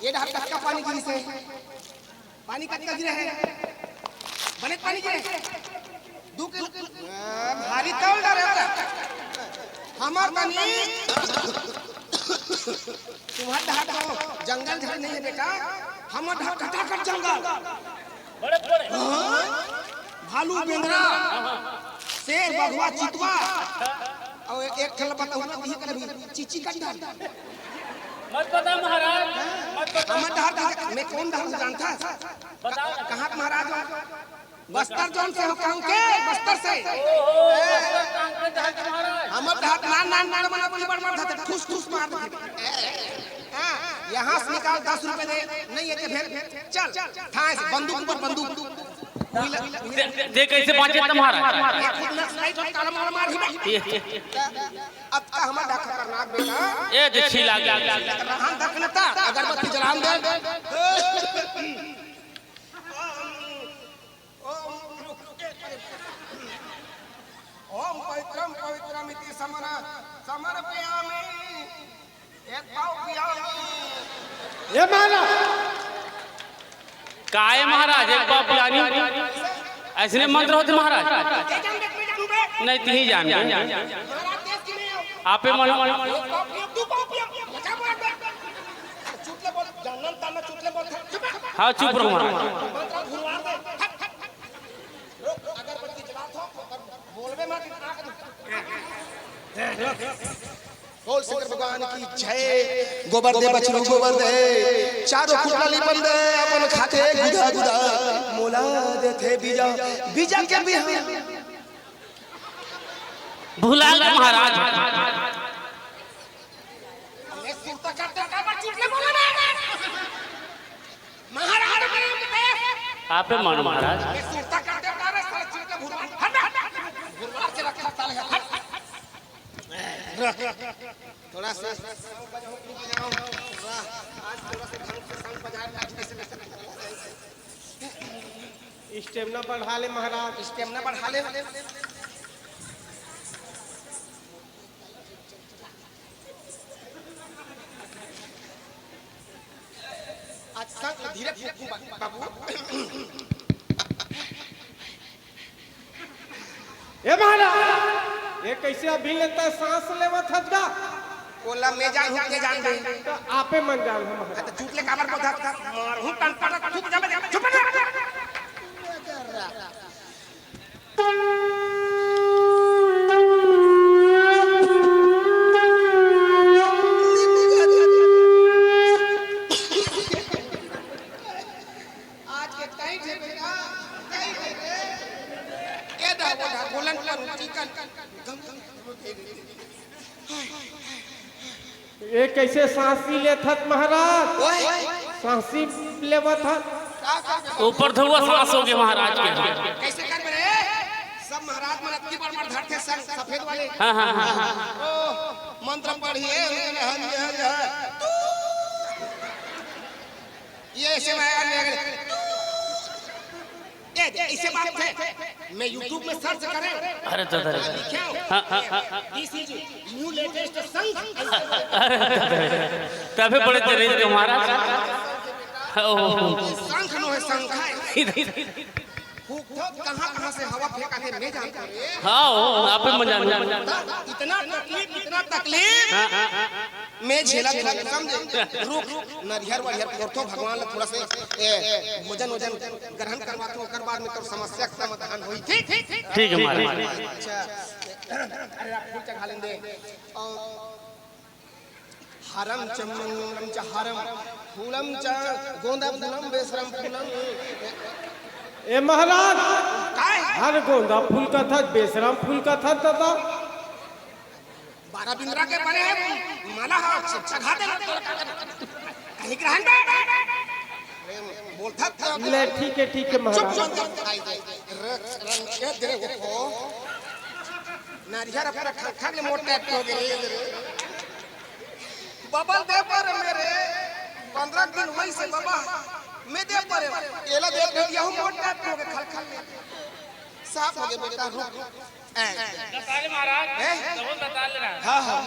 ये ढाक का पानी गिरी से पानी कट का गिरे है बने पानी गिरे 2 किलो भारी तौल डरे हमार तनी तुम्हारा ढाक जंगल झाड़ नहीं है बेटा हमार ढाक कटाकट जंगल बड़े बड़े भालू बेंद्रा शेर बघवा चितवा और एक खल बताओ ना ये कर चीची का डर मत बता महाराज मत बता हम डर मैं कौन डर जानता बता कहां के महाराज हो बस्तर जोन से हो कहूं के बस्तर से हम डर ना बना बोली बड़ था ठुस ठुस मार दे हां यहां से निकाल 10 रुपए दे नहीं है के फिर चल थाए से बंदूक पर बंदूक दे कैसे पहुंचे तुम्हारा अब का हमारा ढाका खतरनाक बेटा ए देखी लाग रहन दखनता अगरबत्ती जलाम दे ओम पवित्रम पवित्रम इति समर्पयामि एक पाव पियामि ये माना काय महाराज एक बाप जानी ऐसे मंत्र होते महाराज नहीं तीही जान आपे मानो हाँ चुप रहो महाराज बोल शंकर भगवान की जय गोबर दे बछरू गोबर दे चारों खुटला लिपन दे अपन खाते गुदा गुदा मोला देथे बीजा बीजा के बिहान भुला गए महाराज मैं सुनता करते का चुटले बोला ना महाराज आपे मानो महाराज मैं सुनता करते का रे साले चुटले भुरवा भुरवा से रखा साले हट थोड़ा सा आज थोड़ा सा ढंग से संग बाजार काटने से स्टेमिना बढ़ा ले महाराज स्टेमिना बढ़ा ले आज संग धीरे धीरे बाबू ये महाराज ये कैसे अभी लेता सांस लेवत हद्दा बोला मैं जान हूं के जान दे तो आपे मन जान हम महाराज तो चुटले काबर को धक मार हूं टन टन चुप जा चुप जा आज के टाइम है बेटा टाइम है ए दा बोलन पर चिकन गम ये कैसे सांसी लेत हत महाराज ओए सांसी लेवत हत ऊपर धुआ सांस हो गए महाराज के कैसे कर रे सब महाराज मन की बार धरते सफेद वाले हाँ हाँ हाँ ओ मंत्र पढ़िए ये ऐसे ये ऐसे बात है मैं YouTube में सर्च करें अरे तो दिस इज न्यू लेटेस्ट संग तबे बड़े तेरे महाराज संख नो है संख है कहां से हवा फेंका के मैं जानता हूं हाँ आप मजा इतना तकलीफ मैं झेला समझे रुक नरिहर वरिहर करतो भगवान ने थोड़ा से भोजन ग्रहण करवातो ओकर बाद में तो समस्या का समाधान होई ठीक ठीक है महाराज अच्छा अरे आप फूल चढ़ा लेंगे हरम चमंगलम च हरम फूलम च गोंदा फूलम बेसरम फूलम ए महाराज काय हर गोंदा फूल का था बेसराम फूल का था दादा 12 बिंद्रा के बने हैं माला चढ़ा दे कहीं ग्रहण बोलता था ले ठीक है महाराज नारियल अपना खा ले मोटा हो गए बबल दे पर मेरे 15 दिन वही से बाबा मैं दे पर एला दे दिया हूं मोटा हो गए खल साफ हो गए बेटा रुक बता ले महाराज हैं बता ले रहा हां